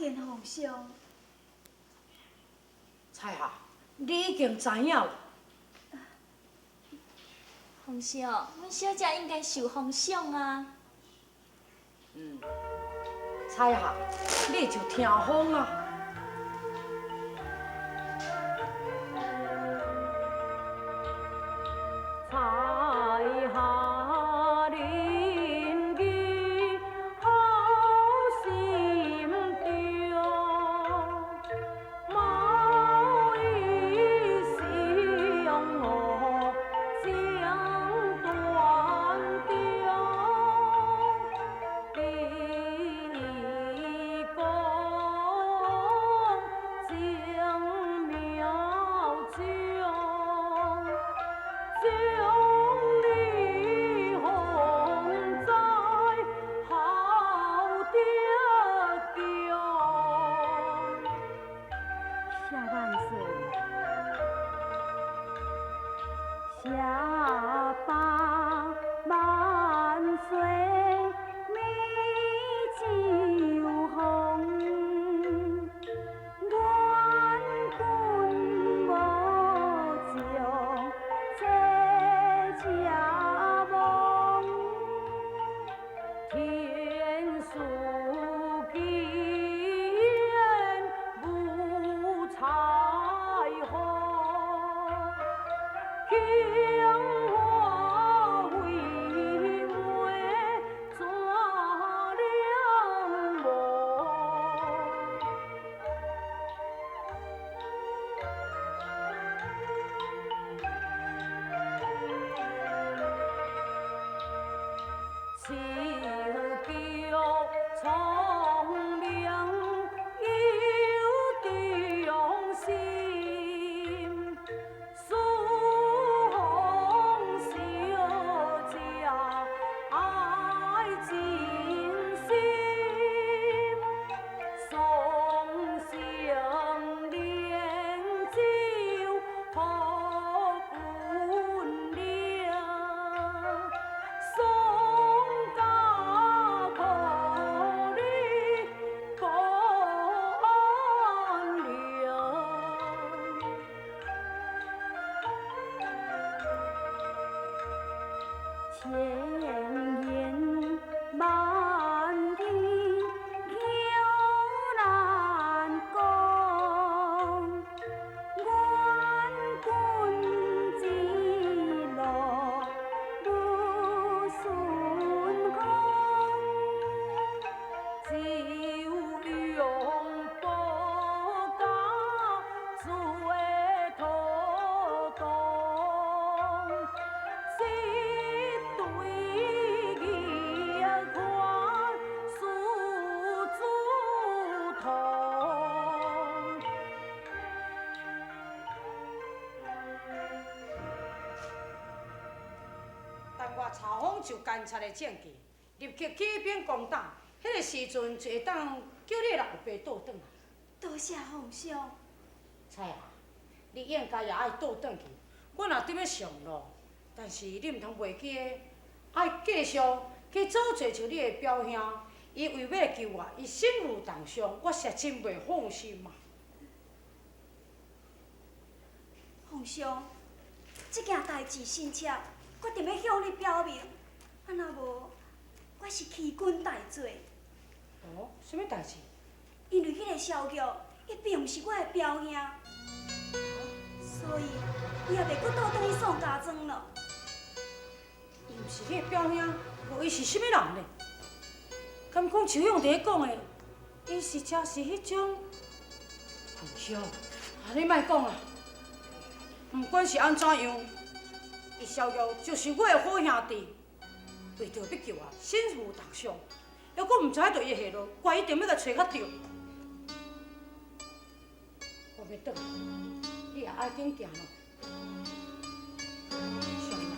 见皇上，彩霞，你已经知影了。皇上，阮小姐应该受皇上啊。彩霞，你就听风啊。彩霞，人语好心中，某一相我将断中，地公将苗中。将你红在好爹宫，下半岁，下八万岁，美酒红，愿君无将。家梦，天书见无彩虹，杏花为媒怎两梦？青桥聪明有忠心，苏红小姐爱尽心，送上连酒好本领。千言万语又难讲，愿君之路不顺空，就用宝家做土东。但我查访就监察的证据，立刻起兵攻打，迄个时阵就会当叫你老爸倒转来。多谢皇上。彩啊，你应该也爱倒转去。我若踮咧上路，但是你毋通袂记的，爱继续去做做像你的表兄，伊为要救我，伊身负重伤，我实真袂放心嘛。皇上，这件代志深切，决定要向你表明。啊，若无，我是欺君大罪。哦，什么代志？因为迄个萧玉，伊并毋是我的表兄，所以伊也袂阁倒转去宋家庄了。伊毋是迄个表兄，无伊是什么人呢？敢讲像勇伫讲的，伊是真是迄种？皇上，你莫讲啦。毋管是安怎样，伊萧玉就是我的好兄弟，为着要救我身负重伤，还阁毋知影着伊的下落，我一定要甲找较着。我要转，你也爱紧行咯。上来。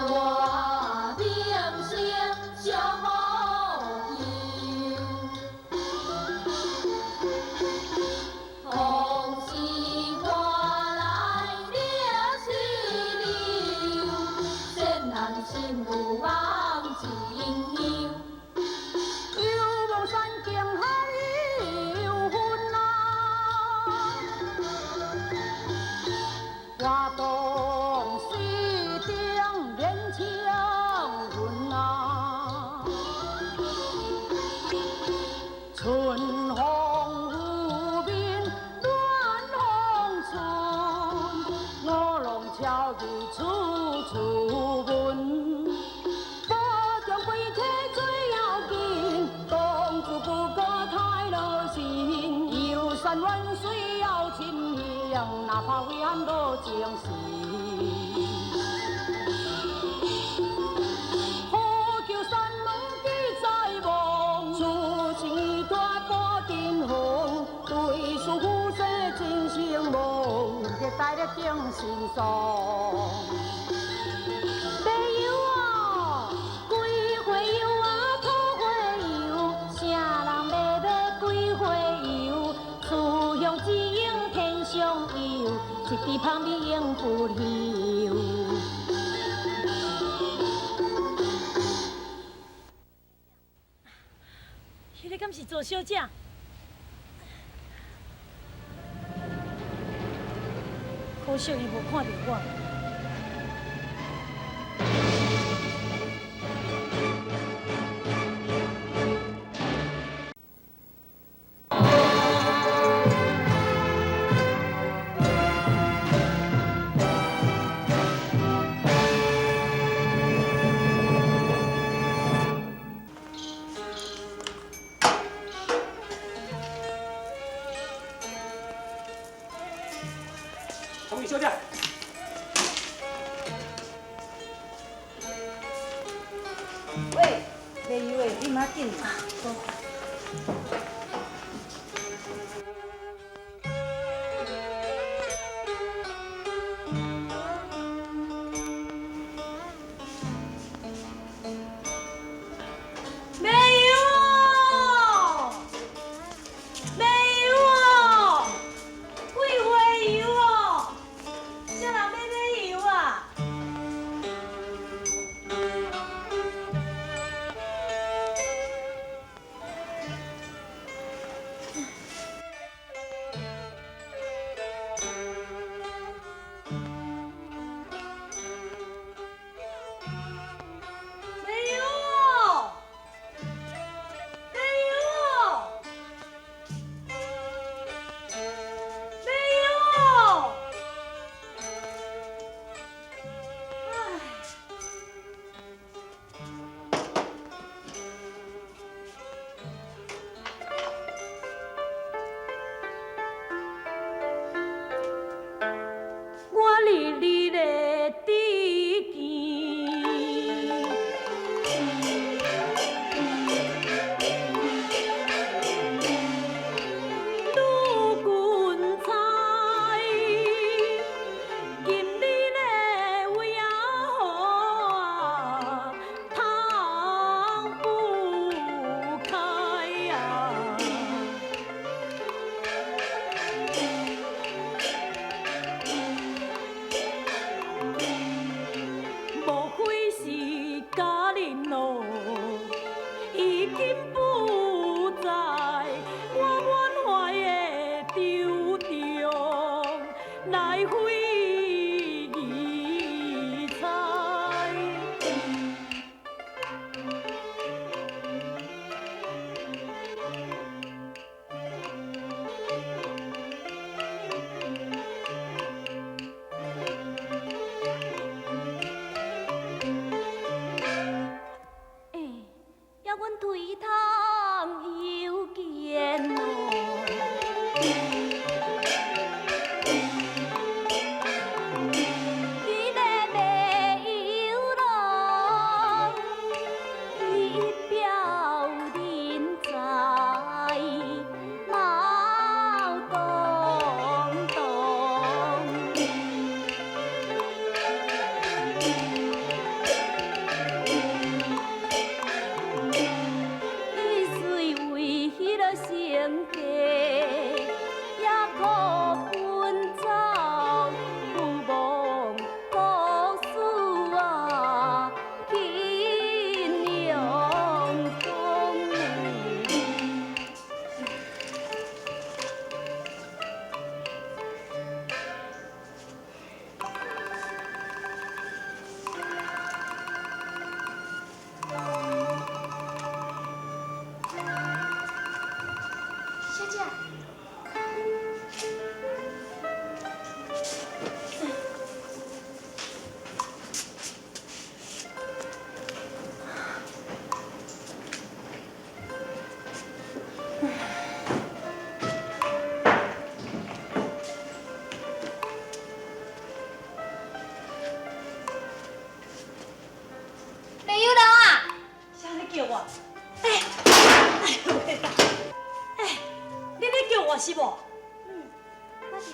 我名声上好有，同是我来了水流，善男信女望情休。有望山径海有分啊，我当水顶连枪云啊，春风拂面暖风吹，五龙桥语处处闻。保重归体最要紧，公主不过太热心，游山玩水要亲行，哪怕为俺多情事。好叫山盟记在梦，此情意大过阵风，对事夫妻真心梦，别带了定心霜。一枝旁边永不休。迄个敢是做小姐？可惜伊无看到我。同意休假。喂，没有诶，你妈紧啊，走。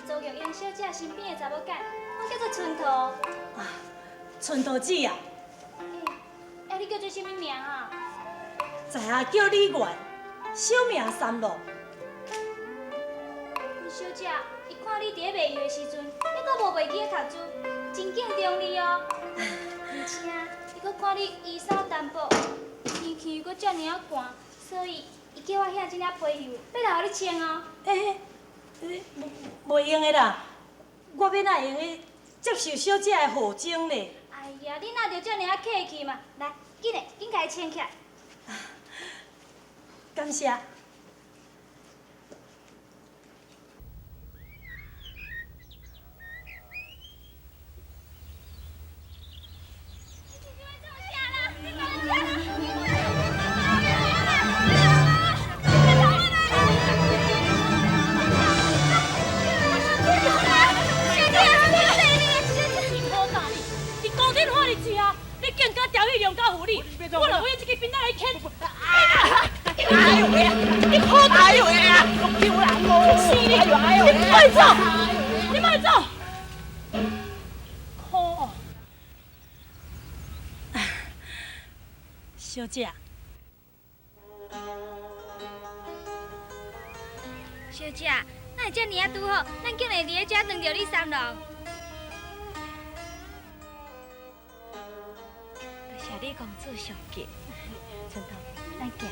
周玉英小姐身边的查某囝，我叫做春桃。春桃子啊，你叫做什么名啊？在下叫李元，小名三乐。小姐，伊看你伫咧卖药的时阵，你阁无袂记咧读书，真敬重你哦。而且，伊阁看你衣衫单薄，天气阁遮尔啊寒，所以伊叫我遐这领皮袖，要来互你穿哦。袂用的啦，我要哪会用去接受小姐的护种呢？哎呀，你哪着遮尔啊客气嘛？来，紧嘞，紧甲伊穿起来。感谢。我若为这个兵仔来牵，哎呦喂！你好大呦喂啊！丢人哦！是你，你莫走，你莫走。可恶！小姐，小姐，哪会遮尔啊拄好？咱竟然伫咧遮撞着你三郎。多谢你公主上计，春桃，咱行。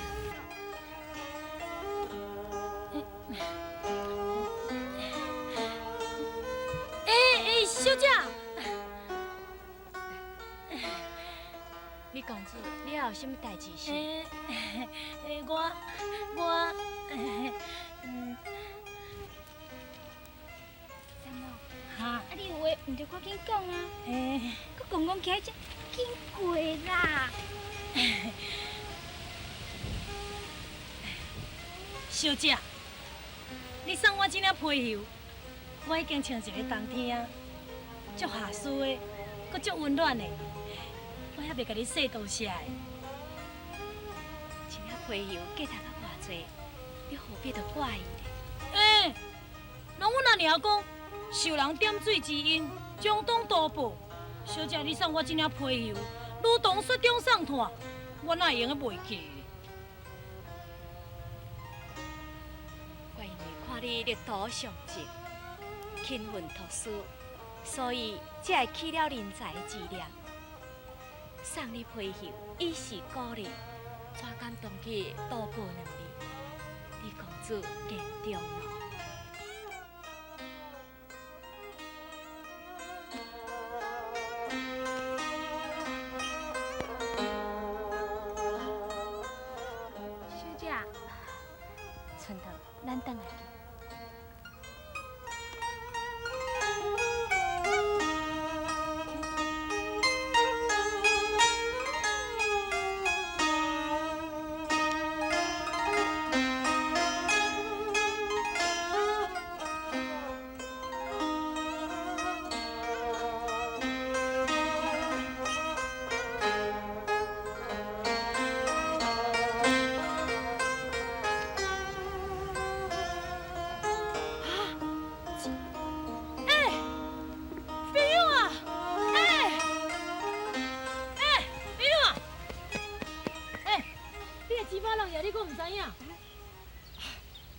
小姐，李公主，你还有啥物代志是？三郎，哈，你有话唔着赶紧讲啊！佮公公徛只紧过啦！小姐，你送我这领皮袖，我已经穿一个冬天，足下舒的，佮足温暖的，我还袂甲你说多谢的。这领皮袖价值较偌济，你何必着怪伊呢？拢阮阿娘讲，受人点水之恩，将当多报。小姐，你送我这领皮袖，如同雪中送炭，我哪会用个袂记？我因为看你力图上进，勤奋读书，所以才会起了人才的志念。送你皮袖，以示鼓励，怎敢当去多报两字？李公主言重咯。小姐，春桃，咱等下去。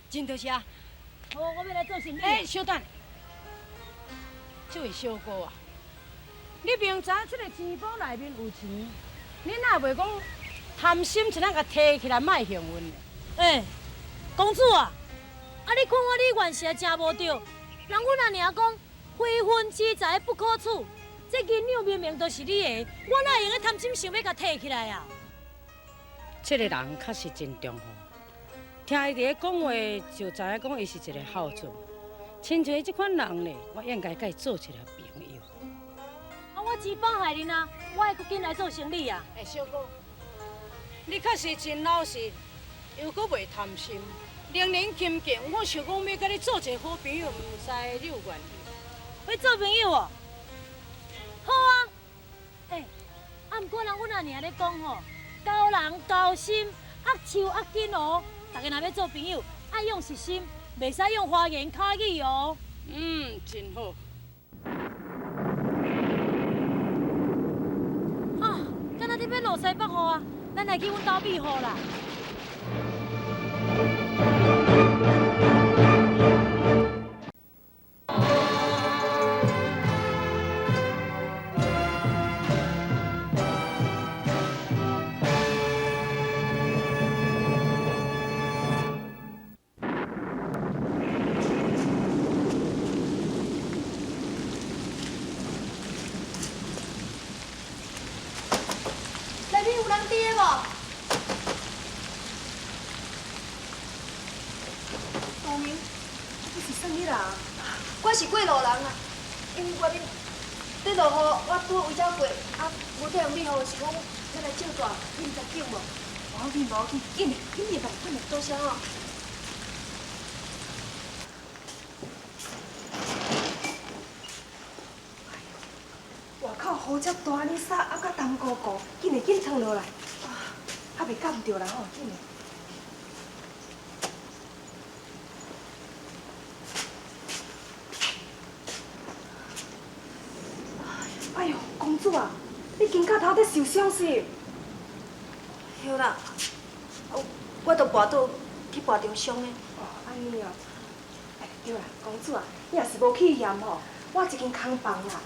真多谢。我要来做生意。稍等，这位小姑啊，你明知这个钱包内面有钱，你哪袂讲贪心，一咱甲摕起来卖幸运呢？公主啊，你看我李元是真无对，人阮阿娘讲非分之财不可处，这银两明明都是你的，我哪会用个贪心想要甲摕起来啊？这个人确实真忠厚。听伊伫咧讲话，就知影讲伊是一个孝顺。亲像伊这款人呢，我应该甲伊做一个朋友。我钱包害恁啊，我会搁紧来做生意啊。小姑，你确实真老实，又搁袂贪心，冷冷清净。我想讲要甲你做一个好朋友，毋知你有愿意？要做朋友哦？好啊。毋过人阮阿娘咧讲吼，交人交心，握手握紧哦。大家若要做朋友，爱用实心，袂使用花言巧语哦。真好。啊，敢若你要落西北雨啊？咱来去阮兜避雨啦。内面有人伫的无？大明，你是啥物人？我是过路人啊，因为外面在落雨，我拄好围走过，啊，无体用你好，是讲要来借大，你毋知叫无？无要紧，无要紧，紧嘞，紧嘞，快点。多谢哦。外口雨遮大，你衫还甲湿糊糊，紧嘞，紧脱落来。还袂夹唔着啦吼，紧嘞。哎呦，公主啊，你肩胛头在受伤是？对啦，我都跋倒去跋着伤的。哦，安尼哦。哎，对啦，公主啊，你若是无去嫌吼，我有一间空房啦。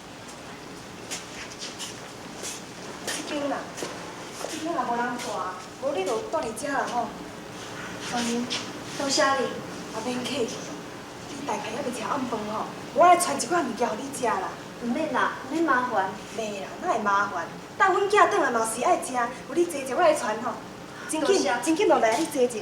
这间啦，这间也无人住，无你就住伫遮啦吼。大明，多谢你。也免客气，你大概还袂食暗饭吼，我来传一寡物件互你食啦。唔免啦，唔免麻烦。袂啦，哪会麻烦？等阮囝转来嘛是爱食，有你坐者我来传吼。真紧，真紧落来，你坐者。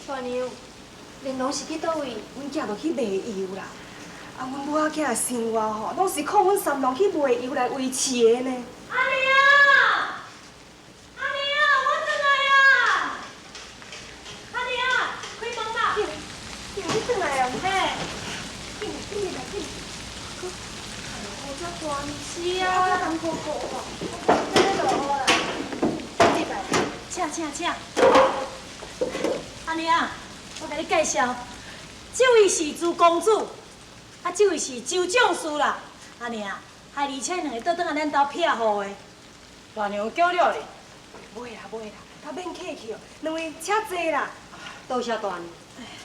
大娘，连拢是去倒位？阮囝就去卖油啦，啊，阮母仔囝的生活吼，拢是靠阮三郎去卖油来维持的呢。阿娘，阿娘，我转来啊！阿娘，开门啦！你转来啊？嘿，紧来紧。雨遮大呢。是啊，啊，湿糊糊吼，真咧落雨啦。入来，请。阿娘，我甲你介绍，这位是朱公主，啊，这位是周将士啦。阿娘，而且两个倒转来咱兜撇雨的。大娘叫了咧，袂啦，较免客气哦，两位请坐啦。多谢大娘。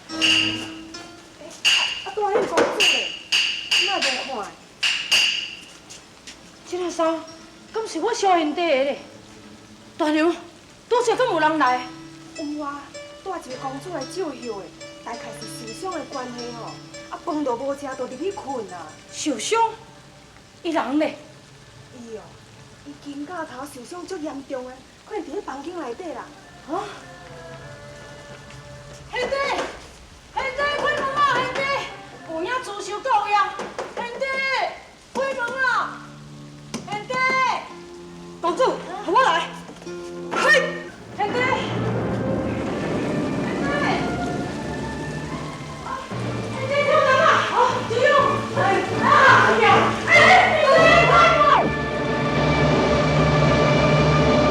啊，大迄公主咧，哪无看？这件衫敢是我小兄弟的咧？大娘，拄则敢有人来？有啊，带一个公主来照休的，大概是受伤的关系吼，啊饭都无食，就入去困啊。受伤？伊人咧？伊哦，伊肩胛头受伤足严重的，可能伫咧房间内底啦。啊？兄弟，开门啊，兄弟！有影自首到位